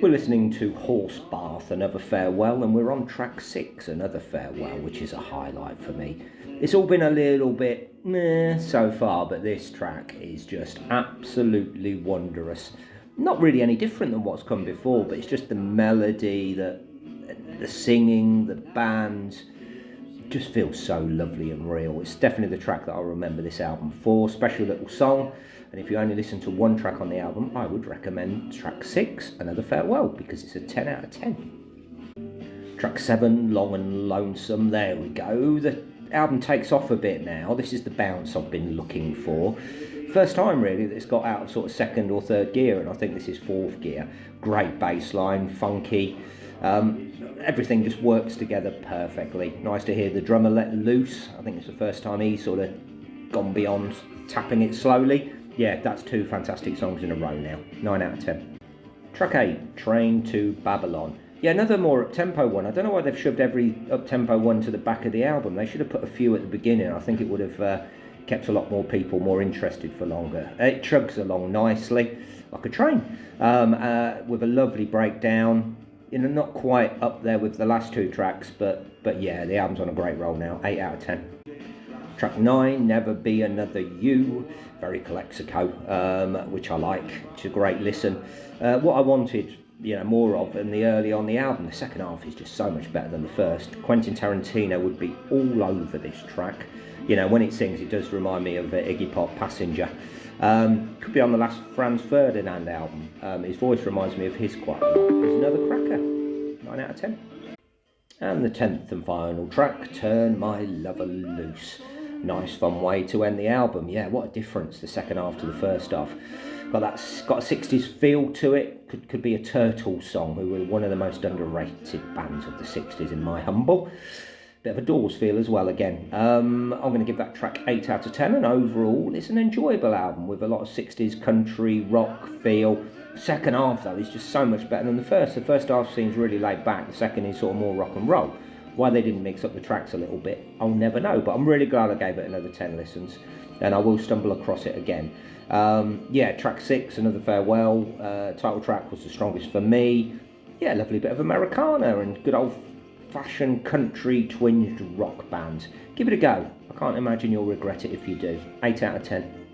We're listening to HORSEBATH Another Farewell, and we're on track 6, Another Farewell, which is a highlight for me. It's all been a little bit meh so far, but this track is just absolutely wondrous. Not really any different than what's come before, but it's just the melody, the singing, the band, just feels so lovely and real. It's definitely the track that I'll remember this album for. Special little song, and if you only listen to one track on the album, I would recommend track 6, Another Farewell, because it's a 10 out of 10. Track 7, Long and Lonesome, there we go. The album takes off a bit now. This is the bounce I've been looking for. First time really that it's got out of sort of 2nd or 3rd gear, and I think this is 4th gear. Great bass line, funky. Everything just works together perfectly. Nice to hear the drummer let loose. I think it's the first time he's sort of gone beyond tapping it slowly. Yeah, that's 2 fantastic songs in a row now. 9 out of 10. Track 8, Train to Babylon. Yeah, another more up-tempo one. I don't know why they've shoved every up-tempo one to the back of the album. They should have put a few at the beginning. I think it would have kept a lot more people more interested for longer. It chugs along nicely, like a train, with a lovely breakdown. You know, not quite up there with the last 2 tracks, but yeah, the album's on a great roll now. 8 out of 10. Track 9, Never Be Another You. Very Calexico, which I like. It's a great listen. What I wanted, you know, more of in the early on the album. The second half is just so much better than the first. Quentin Tarantino would be all over this track. You know, when it sings, it does remind me of Iggy Pop, Passenger. Could be on the last Franz Ferdinand album. His voice reminds me of his quite a lot. There's another cracker. 9 out of 10. And the 10th and final track, Turn My Lover Loose. Nice fun way to end the album. Yeah, what a difference, the second half to the first half. Got a 60s feel to it. Could be a Turtles song, who were one of the most underrated bands of the 60s in my humble. Bit of a Doors feel as well again. I'm going to give that track 8 out of 10, and overall it's an enjoyable album with a lot of 60s country rock feel. Second half though is just so much better than the first. The first half seems really laid back, the second is sort of more rock and roll. Why they didn't mix up the tracks a little bit, I'll never know, but I'm really glad I gave it another 10 listens, and I will stumble across it again. Yeah, track 6, Another Farewell, title track was the strongest for me. Yeah, lovely bit of Americana and good old-fashioned country twinged rock band. Give it a go. I can't imagine you'll regret it if you do. 8 out of 10.